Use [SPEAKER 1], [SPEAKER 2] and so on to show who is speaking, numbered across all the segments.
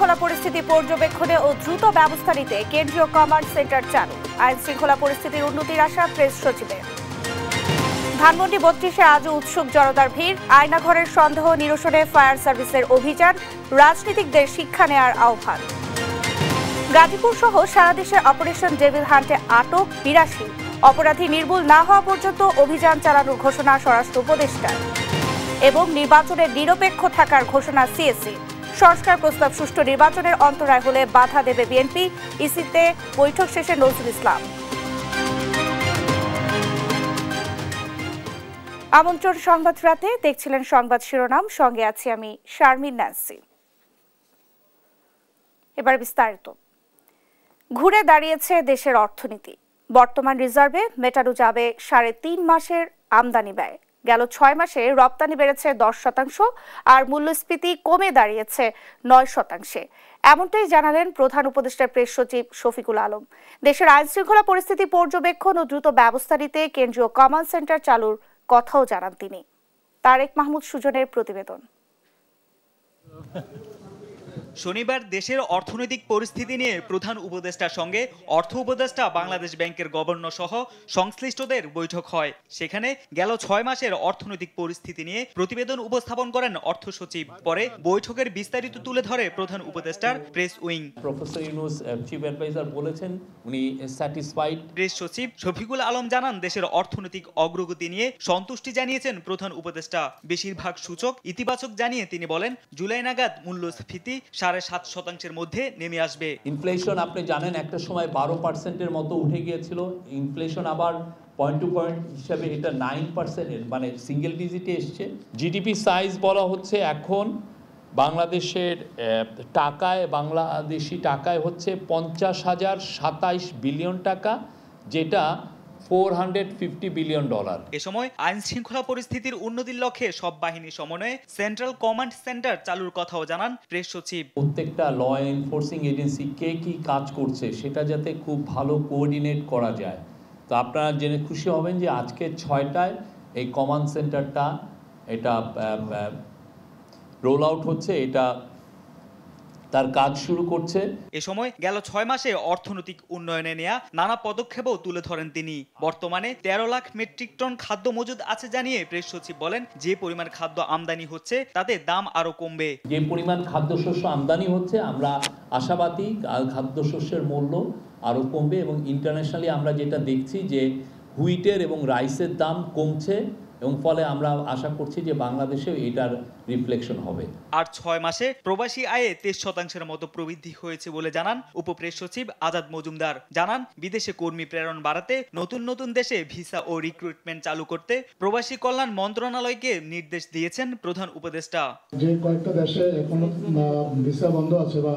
[SPEAKER 1] শৃঙ্খলা পরিস্থিতি পর্যবেক্ষণে ও দ্রুত ব্যবস্থা নিতে কেন্দ্রীয় কমান্ড সেন্টার চালু। আইন শৃঙ্খলা পরিস্থিতির উন্নতির আশা প্রেস সচিবের। ধানমন্ডি ৩২-এ আজও উৎসুক জনতার ভিড়। আয়নাঘরের সন্দেহ নিরসনে ফায়ার সার্ভিসের অভিযান, রাজনীতিকদের শিক্ষা নেয়ার আহ্বান। গাজীপুর সহ সারা দেশে অপারেশন ডেভিল হান্টে আটক ৮২। অপরাধী নির্মূল না হওয়া পর্যন্ত অভিযান চালানোর ঘোষণা স্বরাষ্ট্র উপদেষ্টার। এবং নির্বাচনে নিরপেক্ষ থাকার ঘোষণা সিএসি। সংস্কার প্রস্তাব সুষ্ঠু নির্বাচনের অন্তরায় হলে বাধা দেবে বিএনপি। ইসিতে বৈঠক শেষে নজরুল ইসলাম। আমন্ত্রণ সংবাদ রাতে, দেখছিলেন সংবাদ শিরোনাম, সঙ্গে আছি আমি শারমিন নাসি। এবার বিস্তারিত। ঘুরে দাঁড়িয়েছে দেশের অর্থনীতি। বর্তমান রিজার্ভে মেটানো যাবে ৩.৫ মাসের আমদানি ব্যয়। গেল ৬ মাসে রপ্তানি বেড়েছে ১০%, আর মূল্যস্ফীতি কমে দাঁড়িয়েছে ৯%। এমনটাই জানালেন প্রধান উপদেষ্টা প্রেস সচিব শফিকুল আলম। দেশের আইন শৃঙ্খলা পরিস্থিতি পর্যবেক্ষণ ও দ্রুত ব্যবস্থা নিতে কেন্দ্রীয় কমান্ড সেন্টার চালুর কথাও জানান তিনি। তারেক মাহমুদ সুজনের প্রতিবেদন।
[SPEAKER 2] শনিবার দেশের অর্থনৈতিক পরিস্থিতি নিয়ে প্রধান উপদেষ্টার সঙ্গে অর্থ উপদেষ্টা, বাংলাদেশ ব্যাংকের গভর্নর সহ সংশ্লিষ্টদের বৈঠক হয়। সেখানে গেল ৬ মাসের অর্থনৈতিক পরিস্থিতি নিয়ে প্রতিবেদন উপস্থাপন করেন অর্থ সচিব। পরে বৈঠকের বিস্তারিত তুলে ধরে প্রধান উপদেষ্টার press wing.
[SPEAKER 3] Professor Yunus chief adviser বলেছেন উনি স্যাটিসফাইড।
[SPEAKER 2] প্রেস সচিব শফিকুল আলম জানান, দেশের অর্থনৈতিক অগ্রগতি নিয়ে সন্তুষ্টি জানিয়েছেন প্রধান উপদেষ্টা। বেশিরভাগ সূচক ইতিবাচক জানিয়ে তিনি বলেন, জুলাই নাগাদ মূল্যস্ফীতি ৭.৫% মধ্যে নেমে আসবে।
[SPEAKER 3] ইনফ্লেশন আপনি জানেন একটা সময় ১২%-এর মতো উঠে গিয়েছিল। ইনফ্লেশন আবার পয়েন্ট টু পয়েন্ট হিসাবে এটা 9%, মানে সিঙ্গেল ডিজিটে এসছে। জিডিপি সাইজ বলা হচ্ছে এখন বাংলাদেশের টাকায়, বাংলাদেশি টাকায় হচ্ছে ৫০,০২৭ বিলিয়ন টাকা, যেটা $450 বিলিয়ন।
[SPEAKER 2] এ সময় আইন শৃঙ্খলা পরিস্থিতির উন্নতির লক্ষ্যে সব বাহিনী সমন্বয়ে সেন্ট্রাল কমান্ড সেন্টার চালুর কথাও জানান প্রেস সচিব।
[SPEAKER 3] প্রত্যেকটা ল এনফোর্সিং এজেন্সি কে কি কাজ করছে সেটা যাতে খুব ভালো কোঅর্ডিনেট করা যায়। তো আপনারা জেনে খুশি হবেন যে আজকে ৬টায় এই কমান্ড সেন্টারটা এটা রোল আউট হচ্ছে, এটা তার কাজ শুরু করছে।
[SPEAKER 2] এ সময় গেল ৬ মাসে অর্থনৈতিক উন্নয়নে নেওয়া নানা পদক্ষেপও তুলে ধরেন তিনি। বর্তমানে ১৩ লাখ মেট্রিক টন খাদ্য মজুদ আছে জানিয়ে প্রেস সচিব বলেন, যে পরিমাণ খাদ্য আমদানি হচ্ছে তাতে দাম আরো কমবে।
[SPEAKER 3] যে পরিমাণ খাদ্যশস্য আমদানি হচ্ছে আমরা আশাবাদী খাদ্যশস্যের মূল্য আরো কমবে, এবং ইন্টারন্যাশনালি আমরা যেটা দেখছি যে হুইটের এবং রাইসের দাম কমছে, এবং ফলে আমরা আশা করছি যে বাংলাদেশেও এটার রিফ্লেকশন হবে।
[SPEAKER 2] আর ৬ মাসে প্রবাসী আয়ে 23% মতো প্রবৃদ্ধি হয়েছে বলে জানান উপপ্রেস সচিব আজাদ মজুমদার। জানান, বিদেশে কর্মী প্রেরণ বাড়াতে নতুন নতুন দেশে ভিসা ও রিক্রুটমেন্ট চালু করতে প্রবাসী কল্যাণ মন্ত্রণালয়কে নির্দেশ দিয়েছেন প্রধান উপদেষ্টা।
[SPEAKER 4] যে কয়েকটা দেশে এখনো ভিসা বন্ধ আছে বা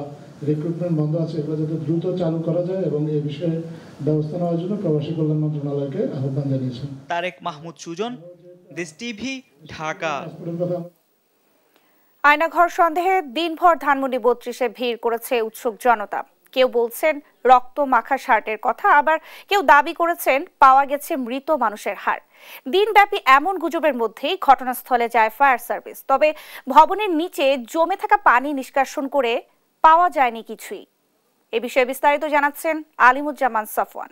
[SPEAKER 4] রিক্রুটমেন্ট বন্ধ আছে, এগুলো যাতে দ্রুত চালু করা যায় এবং এই বিষয়ে ব্যবস্থা নেওয়ার জন্য প্রবাসী কল্যাণ মন্ত্রণালয়কে আহ্বান জানিয়েছেন।
[SPEAKER 2] তারেক মাহমুদ সুজন, দেশ টিভি, ঢাকা।
[SPEAKER 1] আয়নাঘর সন্দেহে দিনভর ধানমন্ডি ৩২-এ ভিড় করেছে উৎসুক জনতা। কেউ বলছেন রক্ত মাখা শার্টের কথা, আবার কেউ দাবি করেছেন পাওয়া গেছে মৃত মানুষের হাড়। দিনব্যাপী এমন গুজবের মধ্যেই ঘটনাস্থলে যায় ফায়ার সার্ভিস। তবে ভবনের নিচে জমে থাকা পানি নিষ্কাশন করে পাওয়া যায়নি কিছুই। এ বিষয়ে বিস্তারিত জানাচ্ছেন আলিমুজ্জামান সাফওয়ান।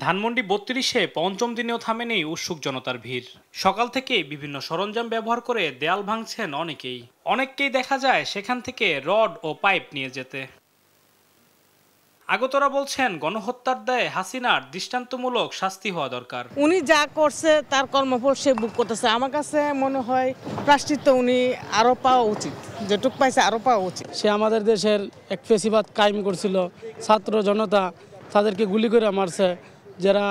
[SPEAKER 5] ধানমন্ডি ৩২-এ পঞ্চম দিনেও থামেনি উৎসুক জনতার ভিড়। সকাল থেকে বিভিন্ন সরঞ্জাম ব্যবহার করে দেয়াল ভাঙছেন অনেককেই দেখা যায় সেখান থেকে রড ও পাইপ নিয়ে যেতে। আগতরা বলছেন, গণহত্যার দায়ে হাসিনার দৃষ্টান্তমূলক শাস্তি হওয়া দরকার।
[SPEAKER 6] উনি যা করছে তার কর্মফল সে ভোগ করতেছে। আমার কাছে মনে হয় প্রায়শ্চিত্ত উনি আরো পাওয়া উচিত, যেটুক পাইছে আরো পাওয়া উচিত।
[SPEAKER 7] সে আমাদের দেশের এক ফেসিবাদ কায়েম করছিল, ছাত্র জনতা তাদেরকে গুলি করে মারছে। যারা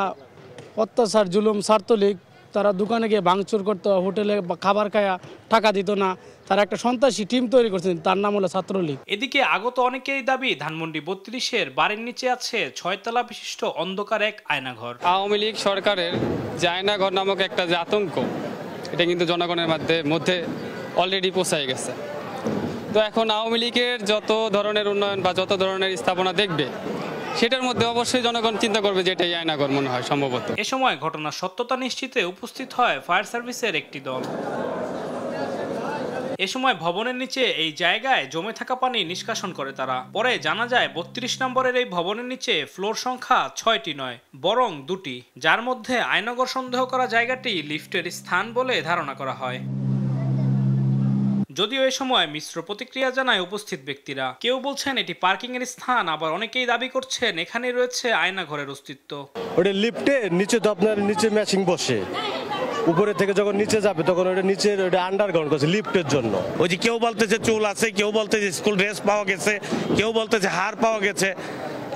[SPEAKER 7] অত্যাচার জুলুম ছাত্রলীগ, তারা দোকানে গিয়ে ভাঙচুর করতো, হোটেলে খাবার খায়া টাকা দিত না, তারা একটা সন্ত্রাসী টিম তৈরি করছেন, তার নাম হলো ছাত্রলীগ।
[SPEAKER 5] এদিকে আগত অনেকেই দাবি, ধানমন্ডি ৩২-এর বাড়ির নিচে আছে ৬ তলা বিশিষ্ট অন্ধকার এক আয়নাঘর।
[SPEAKER 8] আওয়ামী লীগ সরকারের যে আয়নাঘর নামক একটা যে আতঙ্ক, এটা কিন্তু জনগণের মধ্যে অলরেডি পৌঁছায় গেছে। তো এখন আওয়ামী লীগের যত ধরনের উন্নয়ন বা যত ধরনের স্থাপনা দেখবে, সেটার মধ্যে অবশ্যই জনগণ চিন্তা করবে যে এটাই আয়নাঘর মনে হয় সম্ভবত।
[SPEAKER 5] এ সময় ঘটনার সত্যতা নিশ্চিতে উপস্থিত হয় ফায়ার সার্ভিসের একটি দল। এ সময় ভবনের নিচে এই জায়গায় জমে থাকা পানি নিষ্কাশন করে তারা। পরে জানা যায় ৩২ নম্বরের এই ভবনের নিচে ফ্লোর সংখ্যা ৬টি নয়, বরং ২টি, যার মধ্যে আয়নাঘর সন্দেহ করা জায়গাটি লিফটের স্থান বলে ধারণা করা হয়। যদিও এ সময় মিশ্র প্রতিক্রিয়া জানায় উপস্থিত ব্যক্তিরা। কেউ বলছেন এটি পার্কিং এর স্থান, আবার অনেকেই দাবি করছেন এখানে রয়েছে আয়নাঘরের অস্তিত্ব।
[SPEAKER 9] ওটা লিফটে নিচে তো আপনার নিচে ম্যাচিং বসে, উপরে থেকে যখন নিচে যাবে তখন ওটা নিচের ওটা আন্ডারগ্রাউন্ড করছে লিফটের জন্য।
[SPEAKER 10] ওই যে কেউ বলতেছে চুল আছে, কেউ বলতেছে স্কুল ড্রেস পাওয়া গেছে, কেউ বলতেছে হাড় পাওয়া গেছে।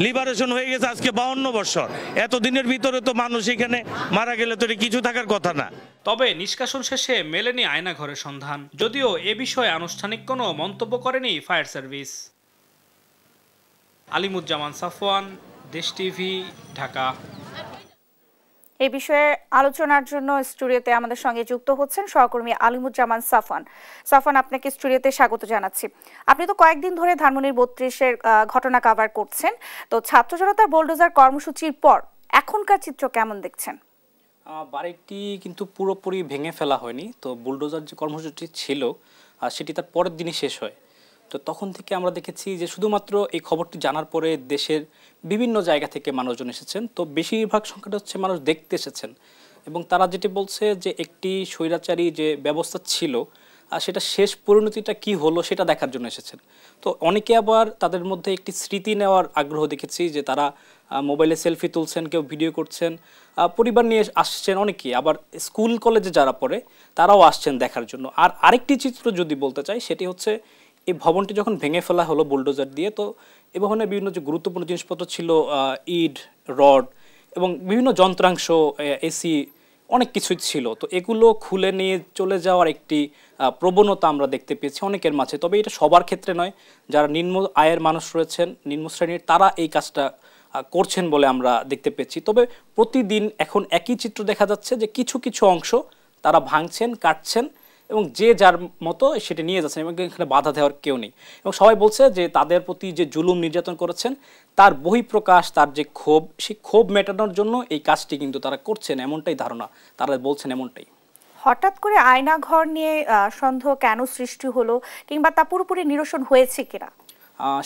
[SPEAKER 10] লিবারেশন হয়ে গেছে আজকে 52 বছর। এতদিনের ভিতরে তো মানুষ এখানে মারা গেলে তো কিছু থাকার কথা না।
[SPEAKER 5] তবে নিষ্কাশন শেষে মেলেনি আয়নাঘরের সন্ধান, যদিও এ বিষয়ে আনুষ্ঠানিক কোনো মন্তব্য করেনি ফায়ার সার্ভিস। আলিমুজ্জামান সাফওয়ান, দেশ টিভি, ঢাকা।
[SPEAKER 1] এই বিষয়ে আলোচনার জন্য স্টুডিওতে আমাদের সঙ্গে যুক্ত হচ্ছেন সহকর্মী আলিমুজ্জামান সাফওয়ান। সাফওয়ান, আপনাকে স্টুডিওতে স্বাগত জানাচ্ছি। আপনি তো কয়েকদিন ধরে ধানমন্ডির ৩২-এর ঘটনা কভার করছেন, তো ছাত্র জনতার বোলডোজার কর্মসূচির পর এখনকার চিত্র কেমন দেখছেন?
[SPEAKER 11] বাড়িটি কিন্তু পুরোপুরি ভেঙে ফেলা হয়নি। তো বুলডোজার যে কর্মসূচি ছিল সেটি তার পরের দিনই শেষ হয়। তো তখন থেকে আমরা দেখেছি যে শুধুমাত্র এই খবরটি জানার পরে দেশের বিভিন্ন জায়গা থেকে মানুষজন এসেছেন। তো বেশিরভাগ সংখ্যাটা হচ্ছে মানুষ দেখতে এসেছেন, এবং তারা যেটি বলছে যে একটি স্বৈরাচারী যে ব্যবস্থা ছিল সেটা শেষ পরিণতিটা কি হলো সেটা দেখার জন্য এসেছেন। তো অনেকে আবার তাদের মধ্যে একটি স্মৃতি নেওয়ার আগ্রহ দেখেছি, যে তারা মোবাইলে সেলফি তুলছেন, কেউ ভিডিও করছেন, পরিবার নিয়ে আসছেন অনেকেই, আবার স্কুল কলেজে যারা পড়ে তারাও আসছেন দেখার জন্য। আর আরেকটি চিত্র যদি বলতে চাই, সেটি হচ্ছে এই ভবনটি যখন ভেঙে ফেলা হলো বুলডোজার দিয়ে, তো এই ভবনে বিভিন্ন যে গুরুত্বপূর্ণ জিনিসপত্র ছিল, ইট, রড এবং বিভিন্ন যন্ত্রাংশ, এসি, অনেক কিছুই ছিল। তো এগুলো খুলে নিয়ে চলে যাওয়ার একটি প্রবণতা আমরা দেখতে পেয়েছি অনেকের মাঝে। তবে এটা সবার ক্ষেত্রে নয়, যারা নিম্ন আয়ের মানুষ রয়েছেন, নিম্ন শ্রেণীর, তারা এই কাজটা করছেন বলে আমরা দেখতে পেয়েছি। তবে প্রতিদিন এখন একই চিত্র দেখা যাচ্ছে, যে কিছু কিছু অংশ তারা ভাঙছেন, কাটছেন এবং যে যার মতো সেটা নিয়ে যাচ্ছেন, এবং এখানে বাধা দেওয়ার কেউ নেই। এবং সবাই বলছে যে তাদের প্রতি যে জুলুম নির্যাতন করেছেন তার বহিঃপ্রকাশ, তার যে ক্ষোভ, সেই ক্ষোভ মেটানোর জন্য এই কাজটি কিন্তু তারা করছেন, এমনটাই ধারণা, তারা বলছেন এমনটাই।
[SPEAKER 1] হঠাৎ করে আয়নাঘর নিয়ে সন্দেহ কেন সৃষ্টি হলো, কিংবা তা পুরোপুরি নিরসন হয়েছে কিনা?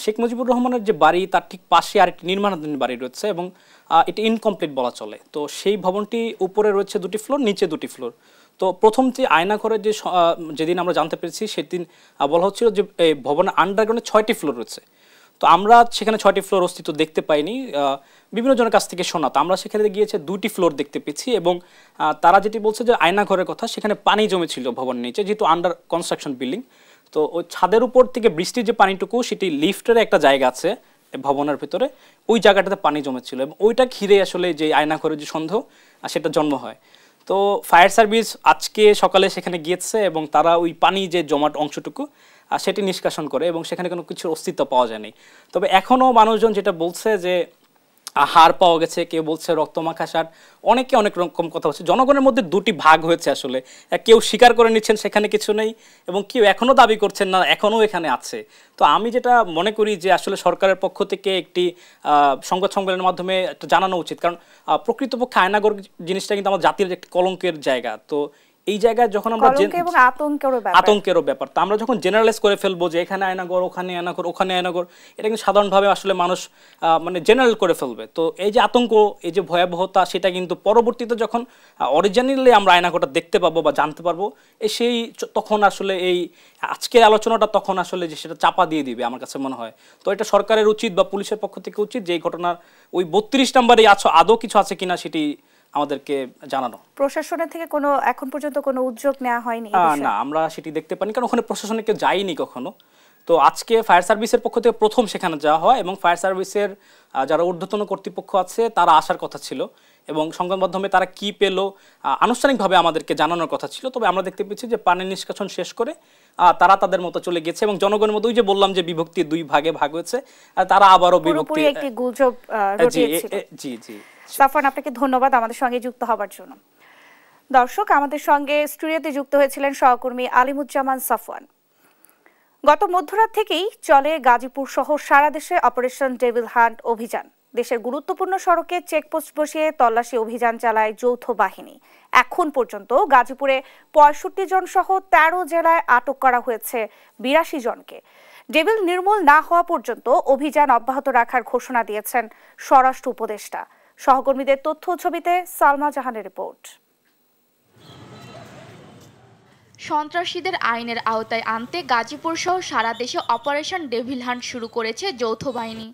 [SPEAKER 11] শেখ মুজিবুর রহমানের যে বাড়ি তার ঠিক পাশে আরেকটি নির্মাণাধীন বাড়ি রয়েছে, এবং এটা ইনকমপ্লিট বলা চলে। তো সেই ভবনটি উপরে রয়েছে 2টি ফ্লোর, নিচে 2টি ফ্লোর। তো প্রথম যে আয়নাঘরের যে যেদিন আমরা জানতে পেরেছি সেদিন বলা হচ্ছিল যে এই ভবনের আন্ডারগ্রাউন্ডে 6টি ফ্লোর রয়েছে। তো আমরা সেখানে 6টি ফ্লোর অস্তিত্ব দেখতে পাইনি, বিভিন্ন জনের কাছ থেকে শোনা। তো আমরা সেখানে গিয়েছে 2টি ফ্লোর দেখতে পেয়েছি, এবং তারা যেটি বলছে যে আয়নাঘরের কথা, সেখানে পানি জমেছিল ভবনের নিচে, যেহেতু আন্ডার কনস্ট্রাকশন বিল্ডিং। তো ওই ছাদের উপর থেকে বৃষ্টির যে পানিটুকু, সেটি লিফটের একটা জায়গা আছে ভবনের ভিতরে, ওই জায়গাটাতে পানি জমেছিল, এবং ওইটা ঘিরে আসলে যে আয়নাঘরের যে সন্দেহ সেটা জন্ম হয়। তো ফায়ার সার্ভিস আজকে সকালে সেখানে গিয়েছে, এবং তারা ওই পানি যে জমাট অংশটুকু সেটি নিষ্কাশন করে, এবং সেখানে কোনো কিছুর অস্তিত্ব পাওয়া যায়নি। তবে এখনও মানুষজন যেটা বলছে যে হাড় পাওয়া গেছে, কেউ বলছে রক্তমাখা শার্ট, অনেকে অনেক রকম কথা হচ্ছে। জনগণের মধ্যে 2টি ভাগ হয়েছে আসলে, কেউ স্বীকার করে নিচ্ছেন সেখানে কিছু নেই, এবং কেউ এখনও দাবি করছেন না এখনও এখানে আছে। তো আমি যেটা মনে করি যে আসলে সরকারের পক্ষ থেকে একটি সংবাদ সম্মেলনের মাধ্যমে একটা জানানো উচিত, কারণ প্রকৃতপক্ষে আয়নাঘর জিনিসটা কিন্তু আমার জাতির একটি কলঙ্কের জায়গা। তো এই জায়গায় যখন আমরা আতঙ্কেরও ব্যাপার, তো আমরা যখন জেনারেলাইজ করে ফেলবো যে এখানে আয়নাঘর, ওখানে আয়নাঘর, ওখানে আয়নাঘর, এটা কিন্তু সাধারণভাবে আসলে মানুষ মানে জেনারেল করে ফেলবে। তো এই যে আতঙ্ক, এই যে ভয়াবহতা, সেটা কিন্তু পরবর্তীতে যখন অরিজিনালি আমরা আয়নাঘরটা দেখতে পাবো বা জানতে পারবো, সেই তখন আসলে এই আজকের আলোচনাটা তখন আসলে যে সেটা চাপা দিয়ে দিবে আমার কাছে মনে হয়। তো এটা সরকারের উচিত বা পুলিশের পক্ষ থেকে উচিত যে এই ঘটনার ওই 32 নম্বরে আদৌ কিছু আছে কিনা সেটি আমাদেরকে জানানো।
[SPEAKER 1] প্রশাসনের থেকে কোনো এখন পর্যন্ত কোনো উদ্যোগ নেওয়া হয়নি?
[SPEAKER 11] না, আমরা সেটি দেখতে পাইনি, কারণ ওখানে প্রশাসনে কেউ যায়নি কখনো। তো আজকে ফায়ার সার্ভিসের পক্ষ থেকে প্রথম সেখানে যাওয়া হয়, এবং ফায়ার সার্ভিসের যারা ঊর্ধ্বতন কর্তৃপক্ষ আছে তারা আসার কথা ছিল, এবং সংবাদ মাধ্যমে তারা কি পেল আনুষ্ঠানিকভাবে আমাদেরকে জানানোর কথা ছিল। তবে আমরা দেখতে পেয়েছি যে পানি নিষ্কাশন শেষ করে তারা তাদের মতো চলে গেছে, এবং জনগণের মধ্যে ওই যে বললাম যে বিভক্তি 2 ভাগে ভাগ হয়েছে, তারা আবারও বিভক্তি,
[SPEAKER 1] একটি গুজব রটিয়েছিল।
[SPEAKER 11] জি জি।
[SPEAKER 1] সাফওয়ান, আপনাকে ধন্যবাদ আমাদের সঙ্গে যুক্ত হবার জন্য। দর্শক, আমাদের সঙ্গে স্টুডিওতে যুক্ত হয়েছিলেন সহকর্মী আলিমুজ্জামান সাফওয়ান। গত মধ্যরাত থেকেই চলে গাজীপুর সহ সারা দেশে অপারেশন ডেভিল হান্ট অভিযান। দেশের গুরুত্বপূর্ণ সড়কে চেকপোস্ট বসিয়ে তল্লাশি অভিযান চালায় যৌথ বাহিনী। এখন পর্যন্ত গাজীপুরে ৬৫ জন সহ ১৩ জেলায় আটক করা হয়েছে ৮২ জনকে। ডেভিল নির্মূল না হওয়া পর্যন্ত অভিযান অব্যাহত রাখার ঘোষণা দিয়েছেন স্বরাষ্ট্র উপদেষ্টা। সহকর্মীদের তথ্য ছবিতে সালমা জাহানের রিপোর্ট।
[SPEAKER 12] সন্ত্রাসীদের আইনের আওতায় আনতে গাজীপুর সহ সারা দেশে অপারেশন ডেভিল হান্ট শুরু করেছে যৌথ বাহিনী।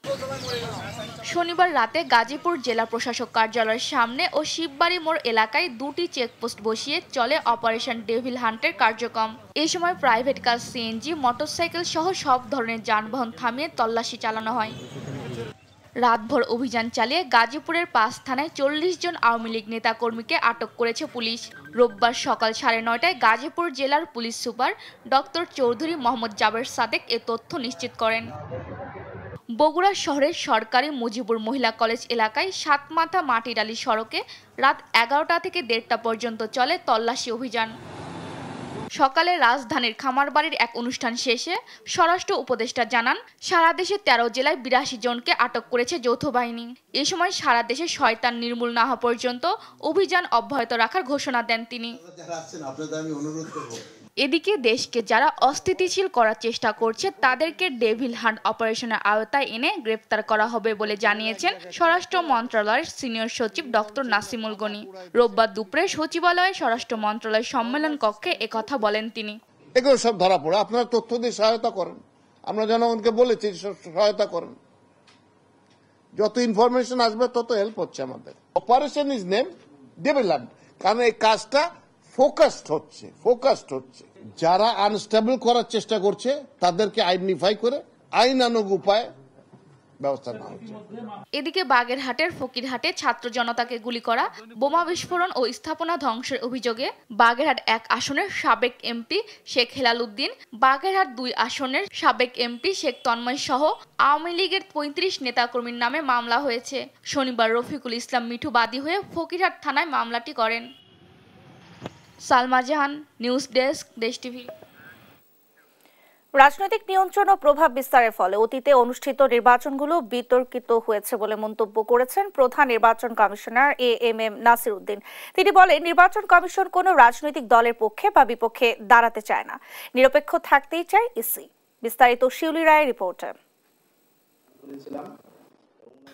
[SPEAKER 12] শনিবার রাতে গাজীপুর জেলা প্রশাসক কার্যালয়ের সামনে ও শিববাড়ি মোড় এলাকায় ২টি চেকপোস্ট বসিয়ে চলে অপারেশন ডেভিল হান্টের কার্যক্রম। এই সময় প্রাইভেট কার, সিএনজি, মোটরসাইকেল সহ সব ধরনের যানবাহন থামিয়ে তল্লাশি চালানো হয়। রাতভর অভিযান চালিয়ে গাজীপুরের ৫ থানায় ৪০ জন আওয়ামী লীগ নেতাকর্মীকে আটক করেছে পুলিশ। রোববার সকাল ৯:৩০টায় গাজীপুর জেলার police super doctor Chowdhury Mohammad Jaber Sadek এ তথ্য নিশ্চিত করেন। বগুড়া শহরের সরকারি মুজিবুর মহিলা কলেজ এলাকায় সাতমাথা মাটিডালি সড়কে রাত ১১টা থেকে ১:৩০টা পর্যন্ত চলে তল্লাশি অভিযান। সকালে রাজধানীর খামারবাড়ির এক অনুষ্ঠান শেষে স্বরাষ্ট্র উপদেষ্টা জানান, সারা দেশে ১৩ জেলায় ৮২ জনকে আটক করেছে যৌথ বাহিনী। এ সময় সারা দেশে শয়তান নির্মূল না হওয়া পর্যন্ত অভিযান অব্যাহত রাখার ঘোষণা দেন তিনি। এদিকে দেশকে যারা অস্থিতিশীল করার চেষ্টা করছে তাদেরকে ডেভিল হান্ট অপারেশনের আওতায় এনে গ্রেফতার করা হবে বলে জানিয়েছেন স্বরাষ্ট্র মন্ত্রণালয়ের সিনিয়র সচিব ডক্টর নাসিমুল গনি। রোববার দুপুরে সচিবালয়ে স্বরাষ্ট্র মন্ত্রণালয়ের সম্মেলন কক্ষে একথা বলেন তিনি।
[SPEAKER 13] এগুলো সব ধরা পড়ে, আপনারা তথ্য দিয়ে সহায়তা করেন, আমরা জনগণকে বলেছি সহায়তা করেন, যত ইনফরমেশন আসবে তত হেল্প হচ্ছে আমাদের। Operation is name devil hunt, কারণ এই কাজটা ফোকাসড হচ্ছে। যারা আনস্টেবল করার চেষ্টা করছে তাদেরকে আইডেন্টিফাই করে আইনানুগ উপায় ব্যবস্থা নেওয়া হচ্ছে।
[SPEAKER 12] এদিকে বাগেরহাটের ফকিরহাটে ছাত্র জনতাকে গুলি করা, বোমা বিস্ফোরণ ও স্থাপনা ধ্বংসের অভিযোগে বাগেরহাট ১ আসনের সাবেক এমপি শেখ হেলাল উদ্দিন, বাগেরহাট ২ আসনের সাবেক এমপি শেখ তন্ময় সহ আওয়ামী লীগের ৩৫ নেতাকর্মীর নামে মামলা হয়েছে। শনিবার রফিকুল ইসলাম মিঠু বাদী হয়ে ফকিরহাট থানায় মামলাটি করেন। সালমা জাহান, নিউজ ডেস্ক, দেশ টিভি।
[SPEAKER 1] রাজনৈতিক নিয়ন্ত্রণ ও প্রভাব বিস্তারের ফলে অতীতে অনুষ্ঠিত নির্বাচনগুলো বিতর্কিত হয়েছে বলে মন্তব্য করেছেন প্রধান নির্বাচন কমিশনার এএমএম নাসির উদ্দিন। তিনি বলেন, নির্বাচন কমিশন কোনো রাজনৈতিক দলের পক্ষে বা বিপক্ষে দাঁড়াতে চায় না, নিরপেক্ষ থাকতেই চায় ইসি। বিস্তারিত শিউলি রায়ের রিপোর্টে।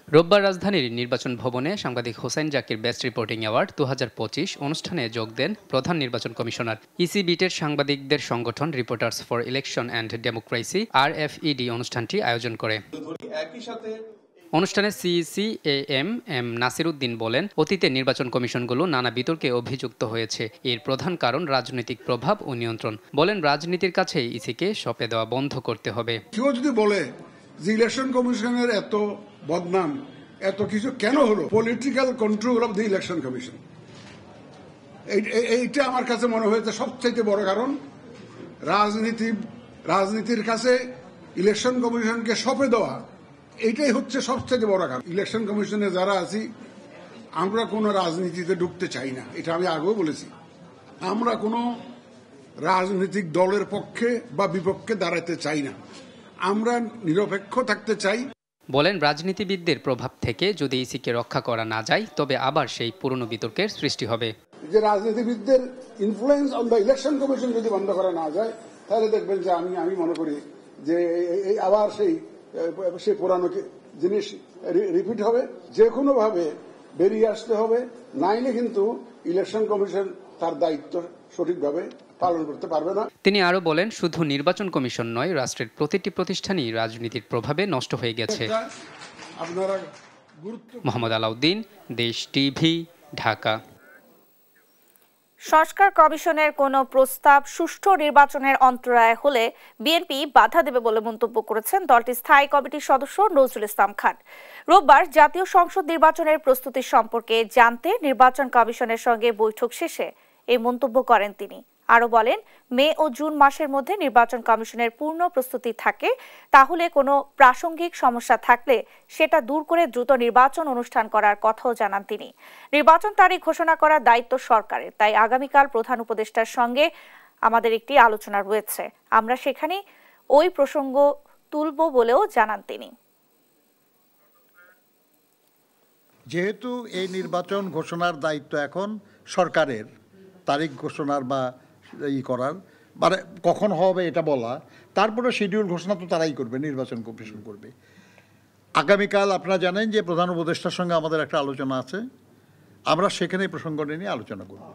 [SPEAKER 14] রোববার রাজধানীর নির্বাচন ভবনে সাংবাদিক Hossain Zakir best reporting award ২০২৫ অনুষ্ঠানে যোগ দেন প্রধান নির্বাচন কমিশনার। ইসি বিটের সাংবাদিকদের সংগঠন reporters for election and democracy RFED অনুষ্ঠানটি আয়োজন করে। অনুষ্ঠানে সিইসি এএমএম নাসির উদ্দিন বলেন, অতীতে নির্বাচন কমিশনগুলো নানা বিতর্কে অভিযুক্ত হয়েছে। এর প্রধান কারণ রাজনৈতিক প্রভাব ও নিয়ন্ত্রণ। বলেন, রাজনীতির কাছে ইসিকে সঁপে দেওয়া বন্ধ করতে হবে।
[SPEAKER 15] কেউ যদি বলে যে ইলেকশন কমিশনের এত বদনাম, এত কিছু কেন হলো, political control of the election commission, এইটা আমার কাছে মনে হয়েছে সবচেয়ে বড় কারণ। রাজনীতির কাছে ইলেকশন কমিশনকে সঁপে দেওয়া, এইটাই হচ্ছে সবচেয়ে বড় কারণ। ইলেকশন কমিশনে যারা আছি আমরা কোনো রাজনীতিতে ঢুকতে চাই না, এটা আমি আগেও বলেছি। আমরা কোনো রাজনৈতিক দলের পক্ষে বা বিপক্ষে দাঁড়াতে চাই না, আমরা নিরপেক্ষ থাকতে চাই।
[SPEAKER 14] বলেন, রাজনীতিবিদদের প্রভাব থেকে যদি ইসিকে রক্ষা করা না যায় তবে আবার সেই পুরনো বিতর্কের সৃষ্টি হবে।
[SPEAKER 15] যে রাজনীতিবিদদের influence on the election commission যদি বন্ধ করা না যায় তাহলে দেখবেন যে আমি মনে করি যে আবার সেই পুরানো জিনিস রিপিট হবে। যে কোনো ভাবে বেরিয়ে আসতে হবে, নাইলে কিন্তু ইলেকশন কমিশন তার দায়িত্ব সঠিকভাবে পালন করতে পারবে না।
[SPEAKER 14] তিনি আরো বলেন, শুধু নির্বাচন কমিশন নয়, রাষ্ট্রের প্রতিটি প্রতিষ্ঠানই রাজনীতির প্রভাবে নষ্ট হয়ে গেছে। মোহাম্মদ আলাউদ্দিন, দেশ টিভি, ঢাকা।
[SPEAKER 1] সংস্কার কমিশনের কোনো প্রস্তাব সুষ্ঠু নির্বাচনের অন্তরায় হলে বিএনপি বাধা দেবে বলে মন্তব্য করেছেন দলটির স্থায়ী কমিটির সদস্য নজরুল ইসলাম খান। রোববার জাতীয় সংসদ নির্বাচনের প্রস্তুতি সম্পর্কে জানতে নির্বাচন কমিশনের সঙ্গে বৈঠক শেষে এই মন্তব্য করেন তিনি। আরো বলেন, মে ও জুন মাসের মধ্যে নির্বাচন কমিশনের পূর্ণ প্রস্তুতি থাকে, তাহলে কোনো প্রাসঙ্গিক সমস্যা থাকলে সেটা দূর করে দ্রুত নির্বাচন অনুষ্ঠান করার কথাও জানান তিনি। নির্বাচন তারিখ ঘোষণা করার দায়িত্ব সরকারের, তাই আগামীকাল প্রধান উপদেষ্টার সঙ্গে আমাদের একটি আলোচনা রয়েছে, আমরা সেখানে ওই প্রসঙ্গ তুলব বলেও জানান তিনি।
[SPEAKER 16] যেহেতু এই নির্বাচন ঘোষণার দায়িত্ব এখন সরকারের, তারিখ ঘোষণার বা করার, মানে কখন হবে এটা বলা, তারপরে শিডিউল ঘোষণা তো তারাই করবে, নির্বাচন কমিশন করবে। আগামীকাল আপনারা জানেন যে প্রধান উপদেষ্টার সঙ্গে আমাদের একটা আলোচনা আছে, আমরা সেখানে প্রসঙ্গটি নিয়ে আলোচনা করব।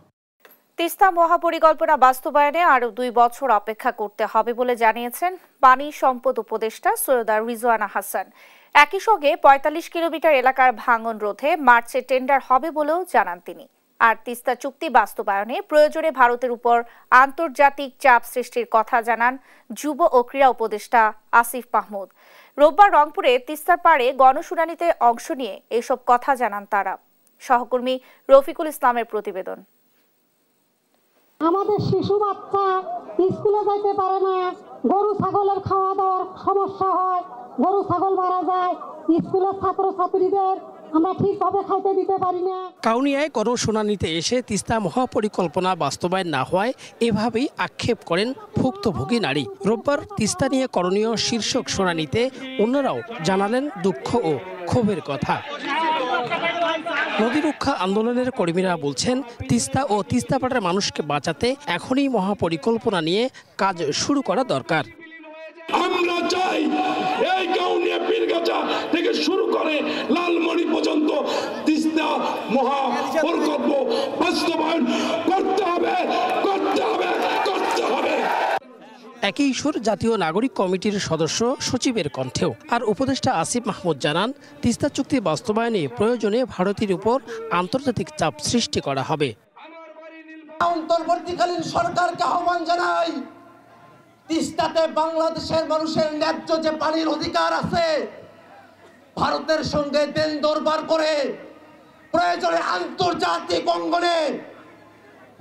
[SPEAKER 1] তিস্তা মহাপরিকল্পনা বাস্তবায়নে আরও 2 বছর অপেক্ষা করতে হবে বলে জানিয়েছেন পানি সম্পদ উপদেষ্টা সৈয়দা রিজওয়ানা হাসান। একই সঙ্গে 45 কিলোমিটার এলাকার ভাঙন রোধে মার্চে টেন্ডার হবে বলেও জানান তিনি। আর তিস্তা চুক্তি বাস্তবায়নে প্রয়োজনে ভারতের উপর আন্তর্জাতিক চাপ সৃষ্টির কথা জানান যুব ও ক্রীড়া উপদেষ্টা আসিফ মাহমুদ। রোববার রংপুরে তিস্তার পাড়ে গণশুনানিতে অংশ নিয়ে এসব কথা জানান তারা। সহকর্মী রফিকুল ইসলামের প্রতিবেদন।
[SPEAKER 17] আমাদের শিশু বাচ্চা স্কুলে যাইতে পারে না, গরু ছাগলের খাওয়া দাওয়ার সমস্যা হয়, গরু ছাগল মারা যায়, স্কুলের ছাত্রছাত্রীদের আমরা ঠিকভাবে খাইতে দিতে পারি না।
[SPEAKER 18] কাউনিয়ায় গণশুনানিতে এসে তিস্তা মহাপরিকল্পনা বাস্তবায়ন না হওয়ায় এভাবেই আক্ষেপ করেন ভুক্তভোগী নারী। রোববার তিস্তা নিয়ে করণীয় শীর্ষক শুনানিতে অন্যরাও জানালেন দুঃখ ও ক্ষোভের কথা। নদী রক্ষা আন্দোলনের কর্মীরা বলছেন, তিস্তা ও তিস্তাপাড়ের মানুষকে বাঁচাতে এখনই মহাপরিকল্পনা নিয়ে কাজ শুরু করা দরকার।
[SPEAKER 19] আমরা চাই এই কাউনিয়া পীরগাছা থেকে শুরু করে লালমনি পর্যন্ত তিস্তা মহাপরিকল্পনা বাস্তবায়ন করতে হবে, করতে হবে, করতে হবে।
[SPEAKER 18] একই সুর জাতীয় নাগরিক কমিটির সদস্য সচিবের কণ্ঠেও। আর উপদেষ্টা আসিফ মাহমুদ জানান, তিস্তা চুক্তি বাস্তবায়নে প্রয়োজনে ভারতের উপর আন্তর্জাতিক চাপ সৃষ্টি করা হবে।
[SPEAKER 20] অন্তর্বর্তীকালীন সরকারকে আহ্বান জানাই, তিস্তাতে বাংলাদেশের মানুষের ন্যায্য যে পানির অধিকার আছে, ভারতের সঙ্গে দেন দরবার করে প্রয়োজনে আন্তর্জাতিক অঙ্গনে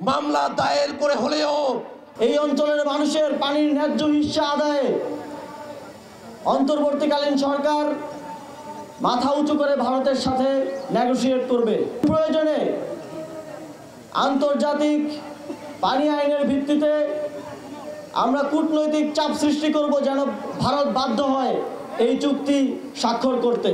[SPEAKER 20] মামলা দায়ের করে হলেও এই অঞ্চলের মানুষের পানির ন্যায্য হিস্সা আদায়ে অন্তর্বর্তীকালীন সরকার মাথা উঁচু করে ভারতের সাথে নেগোশিয়েট করবে। প্রয়োজনে আন্তর্জাতিক পানি আইনের ভিত্তিতে আমরা কূটনৈতিক চাপ সৃষ্টি করব, যেন ভারত বাধ্য হয় এই চুক্তি স্বাক্ষর করতে।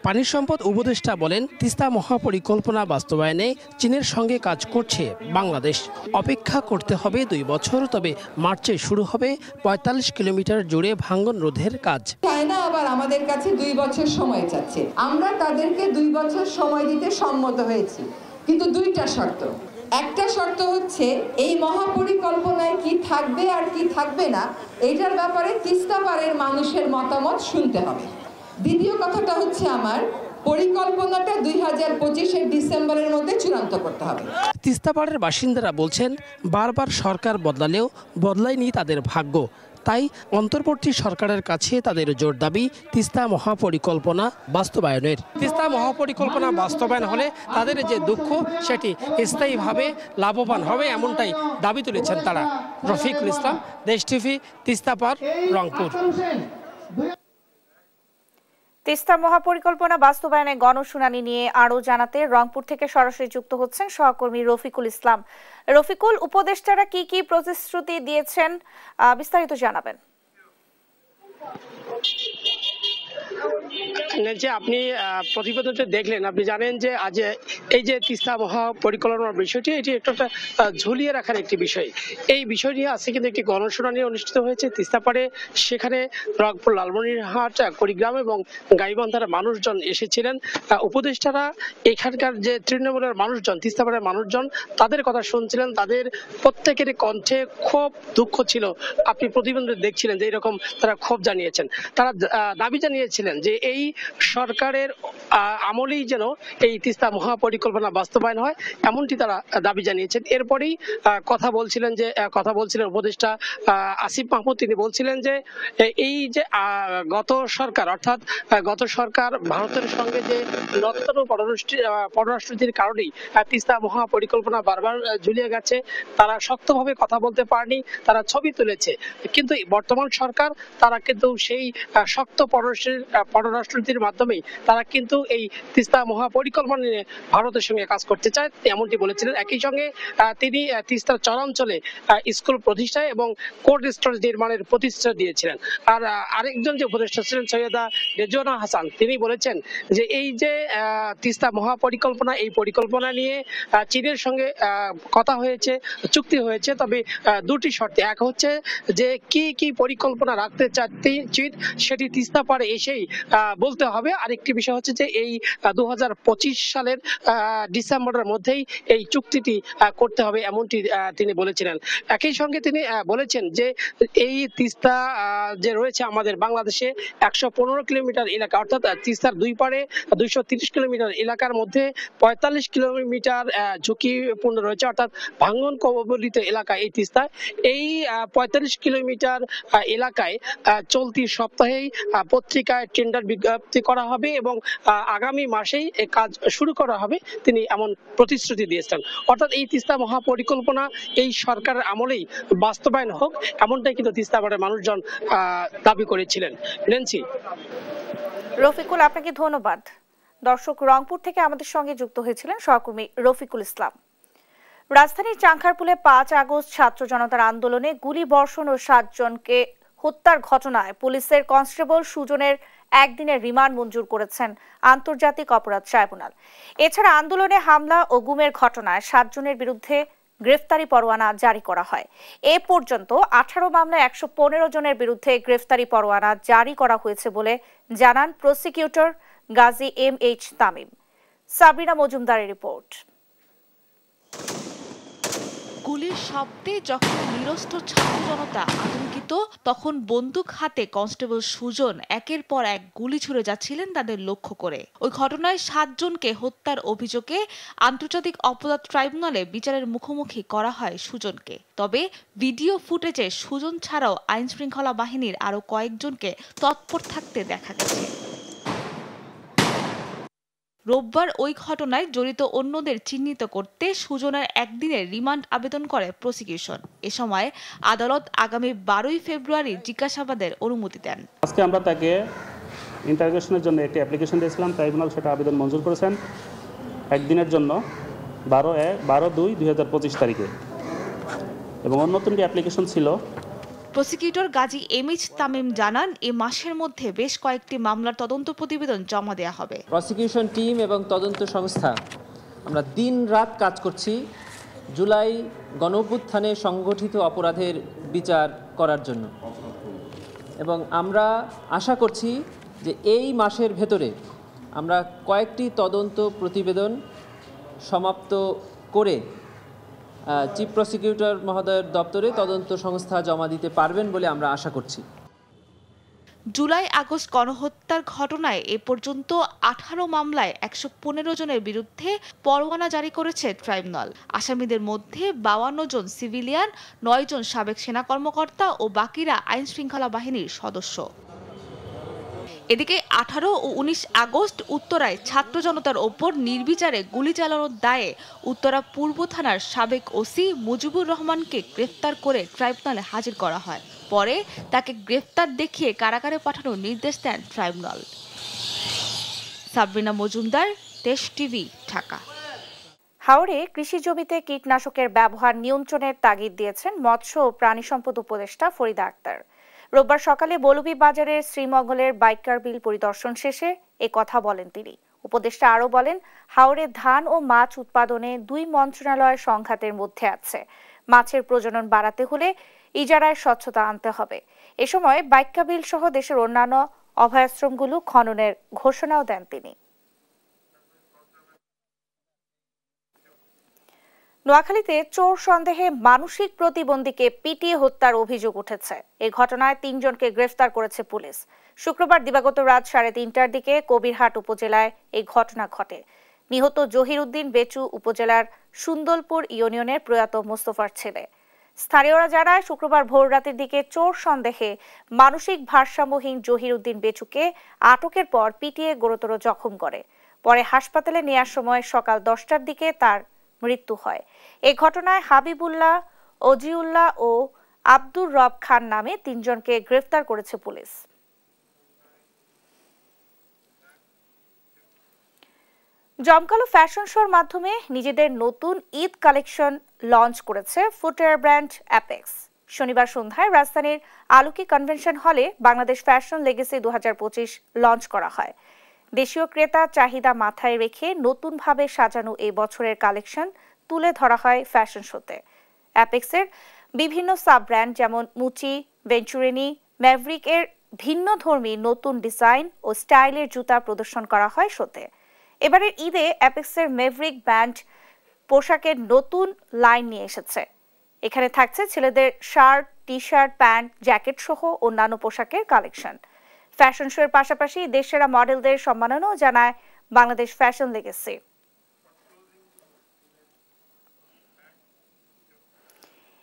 [SPEAKER 18] পানি সম্পদ উপদেষ্টা বলেন, তিস্তা মহাপরিকল্পনা বাস্তবায়নে চীনের সঙ্গে কাজ করছে বাংলাদেশ। অপেক্ষা করতে হবে 2 বছর, তবে মার্চে শুরু হবে 45 কিলোমিটার জুড়ে ভাঙন রোধের কাজ।
[SPEAKER 21] চায়না আবার আমাদের কাছে 2 বছর সময় চাচ্ছে, আমরা তাদেরকে 2 বছর সময় দিতে সম্মত হয়েছি, কিন্তু 2টা শর্ত। একটা শর্ত হচ্ছে এই মহাপরিকল্পনায় কি থাকবে আর কি থাকবে না এটার ব্যাপারে তিস্তা পাড়ের মানুষের মতামত শুনতে হবে। দ্বিতীয় কথাটা হচ্ছে আমার পরিকল্পনাটা 2025-এর ডিসেম্বরের মধ্যে চূড়ান্ত করতে হবে।
[SPEAKER 18] তিস্তাপাড়ের বাসিন্দারা বলছেন, বারবার সরকার বদলালেও বদলায়নি তাদের ভাগ্য। তাই অন্তর্বর্তী সরকারের কাছে তাদের জোর দাবি তিস্তা মহাপরিকল্পনা বাস্তবায়নের। তিস্তা মহাপরিকল্পনা বাস্তবায়ন হলে তাদের যে দুঃখ সেটি স্থায়ীভাবে লাভবান হবে, এমনটাই দাবি তুলেছেন তারা। রফিকুল ইসলাম, দেশ টিভি, তিস্তাপাড়, রংপুর।
[SPEAKER 1] তিস্তা মহাপরিকল্পনা বাস্তবায়নে গণশুনানি নিয়ে আরও জানাতে রংপুর থেকে সরাসরি যুক্ত হচ্ছেন সহকর্মী রফিকুল ইসলাম। রফিকুল, উপদেষ্টারা কি কি প্রতিশ্রুতি দিয়েছেন, বিস্তারিত জানাবেন।
[SPEAKER 18] যে আপনি প্রতিবেদনটা দেখলেন, আপনি জানেন যে আজ এই যে তিস্তা মহাপরিকল্পনার বিষয়টি, এটি একটা ঝুলিয়ে রাখার একটি বিষয়। এই বিষয় নিয়ে আজকে কিন্তু একটি গণশুনানি অনুষ্ঠিত হয়েছে তিস্তাপাড়ে। সেখানে রংপুর, লালমনিরহাট, কুড়িগ্রাম এবং গাইবান্ধার মানুষজন এসেছিলেন। উপদেষ্টারা এখানকার যে তৃণমূলের মানুষজন, তিস্তাপাড়ের মানুষজন, তাদের কথা শুনছিলেন। তাদের প্রত্যেকের কণ্ঠে ক্ষোভ, দুঃখ ছিল। আপনি প্রতিবেদনে দেখছিলেন যে এরকম তারা ক্ষোভ জানিয়েছেন। তারা দাবি জানিয়েছিলেন যে এই সরকারের আমলেই যেন এই তিস্তা মহাপরিকল্পনা বাস্তবায়ন হয়, এমনটি তারা দাবি জানিয়েছেন। এরপরেই কথা বলছিলেন উপদেষ্টা আসিফ মাহমুদ। তিনি বলছিলেন যে এই যে গত সরকার, অর্থাৎ গত সরকার ভারতের সঙ্গে যে নতুন পররাষ্ট্রনীতির কারণেই তিস্তা মহাপরিকল্পনা বারবার ঝুলিয়ে গেছে। তারা শক্তভাবে কথা বলতে পারেনি, তারা ছবি তুলেছে। কিন্তু বর্তমান সরকার তারা কিন্তু সেই শক্ত পররাষ্ট্র পররাষ্ট্রনীতির মাধ্যমেই তারা কিন্তু এই তিস্তা মহাপরিকল্পনা নিয়ে ভারতের সঙ্গে কাজ করতে চায়, এমনটি বলেছিলেন। একই সঙ্গে তিনি তিস্তার চরাঞ্চলে স্কুল প্রতিষ্ঠায় এবং কোল্ড স্টোরেজ নির্মাণের প্রতিশ্রুতি দিয়েছিলেন। আর আরেকজন যে উপদেষ্টা ছিলেন সৈয়দা রেজওয়ানা হাসান, তিনি বলেছেন যে এই যে তিস্তা মহাপরিকল্পনা, এই পরিকল্পনা নিয়ে চীনের সঙ্গে কথা হয়েছে, চুক্তি হয়েছে, তবে দুটি শর্তে। এক হচ্ছে যে কি কি পরিকল্পনা রাখতে চাচ্ছি সেটি তিস্তা পাড়ে এসেই বলতে হবে। আরেকটি বিষয় হচ্ছে যে এই 2025 সালের ডিসেম্বরের মধ্যেই এই চুক্তিটি করতে হবে, এমনটি তিনি বলেছিলেন। একই সঙ্গে তিনি বলেছেন যে এই তিস্তা যে রয়েছে আমাদের বাংলাদেশে 115 কিলোমিটার এলাকা, অর্থাৎ তিস্তার দুই পাড়ে 230 কিলোমিটার এলাকার মধ্যে 45 কিলোমিটার ঝুঁকিপূর্ণ রয়েছে, অর্থাৎ ভাঙন কবলিত এলাকা এই তিস্তা। এই 45 কিলোমিটার এলাকায় চলতি সপ্তাহেই পত্রিকায় টেন্ডার বিজ্ঞপ্তি করা হবে এবং আগামী মাসেই এই কাজ শুরু করা হবে, তিনি এমন প্রতিশ্রুতি দিয়েছেন। অর্থাৎ এই তিস্তা মহাপরিকল্পনা এই সরকারের আমলেই বাস্তবায়ন হোক, এমনটাই কিন্তু তিস্তা পাড়ের মানুষজন দাবি করেছিলেন। নেন্সি।
[SPEAKER 1] রফিকুল, আপনাকে ধন্যবাদ। দর্শক, রংপুর থেকে আমাদের সঙ্গে যুক্ত হয়েছিলেন সহকর্মী রফিকুল ইসলাম। রাজধানীর চাংখারপুলে 5 আগস্ট ছাত্র জনতার আন্দোলনে গুলি বর্ষণ ও 7 জনকে হত্যার ঘটনায় পুলিশের কনস্টেবল সুজনের একদিনের রিমান্ড মঞ্জুর করেছেন আন্তর্জাতিক অপরাধ ট্রাইব্যুনাল। এছাড়া আন্দোলনে হামলা ও গুমের ঘটনায় 7 জনের বিরুদ্ধে গ্রেফতারি পরোয়ানা জারি করা হয়। এ পর্যন্ত 18 মামলায় 115 জনের বিরুদ্ধে গ্রেফতারি পরোয়ানা জারি করা হয়েছে বলে জানান প্রসিকিউটর গাজী MH তামিম। সাবরিনা মজুমদারের রিপোর্ট।
[SPEAKER 3] গুলির শব্দে যখন নিরস্ত্র ছাত্র জনতা আতঙ্কিত, তখন বন্দুক হাতে কনস্টেবল সুজন একের পর এক গুলি ছুড়ে যাচ্ছিলেন তাদের লক্ষ্য করে। ওই ঘটনায় 7 জনকে হত্যার অভিযোগে আন্তর্জাতিক অপরাধ ট্রাইব্যুনালে বিচারের মুখোমুখি করা হয় সুজনকে। তবে ভিডিও ফুটেজে সুজন ছাড়াও আইন শৃঙ্খলা বাহিনীর আরও কয়েকজনকে তৎপর থাকতে দেখা গেছে। রোববার ওই ঘটনায় জড়িত অন্যদের চিহ্নিত করতে সুজনের একদিনের রিমান্ড আবেদন করে প্রসিকিউশন। এ সময় আদালত আগামী 12 ফেব্রুয়ারি জিজ্ঞাসাবাদের অনুমতি দেন।
[SPEAKER 22] আজকে আমরা তাকে ইন্টারোগেশনের জন্য একটি অ্যাপ্লিকেশন দিয়েছিলাম, ট্রাইব্যুনাল সেটা আবেদন মঞ্জুর করেছেন একদিনের জন্য 12/2/2025 তারিখে, এবং অন্য 3টি অ্যাপ্লিকেশন ছিল।
[SPEAKER 3] প্রসিকিউটর গাজী MH তামিম জানান, এ মাসের মধ্যে বেশ কয়েকটি মামলার তদন্ত প্রতিবেদন জমা দেওয়া হবে।
[SPEAKER 23] প্রসিকিউশন টিম এবং তদন্ত সংস্থা আমরা দিন রাত কাজ করছি জুলাই গণঅভ্যুত্থানে সংগঠিত অপরাধের বিচার করার জন্য, এবং আমরা আশা করছি যে এই মাসের ভেতরে আমরা কয়েকটি তদন্ত প্রতিবেদন সমাপ্ত করে চিফ প্রসিকিউটর মহোদয়ের দপ্তরে তদন্ত সংস্থা জমা দিতে পারবেন বলে আমরা আশা করছি।
[SPEAKER 3] জুলাই আগস্ট গণহত্যার ঘটনায় এ পর্যন্ত 18 মামলায় 115 জনের বিরুদ্ধে পরোয়ানা জারি করেছে ট্রাইব্যুনাল। আসামিদের মধ্যে 52 জন সিভিলিয়ান, 9 জন সাবেক সেনা কর্মকর্তা ও বাকিরা আইন শৃঙ্খলা বাহিনীর সদস্য। এদিকে 18 ও 19 আগস্ট উত্তরায় ছাত্র জনতার ওপর নির্বিচারে গুলি চালানোর দায়ে উত্তরা পূর্ব থানার সাবেক ওসি মুজিবুর রহমানকে গ্রেফতার করে ট্রাইব্যুনালে হাজির করা হয়। পরে তাকে গ্রেফতার দেখিয়ে কারাগারে পাঠানোর নির্দেশ দেন ট্রাইব্যুনাল। সাবরিনা মজুমদার, দেশ টিভি, ঢাকা।
[SPEAKER 1] হাওড়ে কৃষি জমিতে কীটনাশকের ব্যবহার নিয়ন্ত্রণের তাগিদ দিয়েছেন মৎস্য ও প্রাণী সম্পদ উপদেষ্টা ফরিদা আক্তার। রোববার সকালে বলুবিবাজারের শ্রীমঙ্গলের বাইকার বিল পরিদর্শন শেষে এ কথা বলেন তিনি। উপদেষ্টা আরও বলেন, হাওড়ে ধান ও মাছ উৎপাদনে 2 মন্ত্রণালয়ের সংঘাতের মধ্যে আছে। মাছের প্রজনন বাড়াতে হলে ইজারায় স্বচ্ছতা আনতে হবে। এ সময় বাইকা বিল সহ দেশের অন্যান্য অভয়াশ্রমগুলো খননের ঘোষণাও দেন তিনি। নোয়াখালীতে চোর সন্দেহে মানসিক প্রতিবন্ধীকে পিটিয়ে হত্যার অভিযোগ উঠেছে। এই ঘটনায় 3 জনকে গ্রেফতার করেছে পুলিশ। শুক্রবার দিবাগত রাত 3:30টার দিকে কবিরহাট উপজেলায় এই ঘটনা ঘটে। নিহত জহির উদ্দিন বেচু উপজেলার সুন্দরপুর ইউনিয়নের প্রয়াত মোস্তফার ছেলে। স্থানীয়রা জানায়, শুক্রবার ভোর রাতের দিকে চোর সন্দেহে মানসিক ভারসাম্যহীন জহির উদ্দিন বেচুকে আটকের পর পিটিয়ে গুরুতর জখম করে। পরে হাসপাতালে নেওয়ার সময় সকাল 10টার দিকে তার মৃত্যু হয়। এই ঘটনায় হাবিবুল্লাহ, অজিউল্লাহ ও আব্দুর রব খান নামে 3 জনকে গ্রেফতার করেছে পুলিশ। জমকালো ফ্যাশন শোর মাধ্যমে নিজেদের নতুন ঈদ কালেকশন লঞ্চ করেছে ফুটওয়্যার ব্র্যান্ড অ্যাপেক্স। শনিবার সন্ধ্যায় রাজধানীর আলোকি কনভেনশন হলে বাংলাদেশ ফ্যাশন লেগেসি 2025 লঞ্চ করা হয়। দেশীয় ক্রেতা চাহিদা মাথায় রেখে নতুনভাবে সাজানো এই বছরের কালেকশন তুলে ধরা হয় ফ্যাশন শোতে। অ্যাপেক্সের বিভিন্ন সাব ব্র্যান্ড যেমন মুচি, ভেঞ্চুরিনি, ম্যাভরিক এর ভিন্নধর্মী নতুন ডিজাইন ও স্টাইলের জুতা প্রদর্শন করা হয় শোতে। এবারের ঈদে অ্যাপেক্সের ম্যাভরিক ব্র্যান্ড পোশাকের নতুন লাইন নিয়ে এসেছে। এখানে থাকছে ছেলেদের shirt, T shirt, pant, jacket সহ অন্যান্য পোশাকের কালেকশন। ফ্যাশন শোয়ের পাশাপাশি দেশসেরা মডেলদের সম্মাননাও জানায় বাংলাদেশ ফ্যাশন লেগেসি।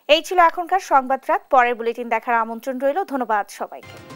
[SPEAKER 1] এই ছিল এখনকার সংবাদ রাত। পরের বুলেটিন দেখার আমন্ত্রণ রইল। ধন্যবাদ সবাইকে।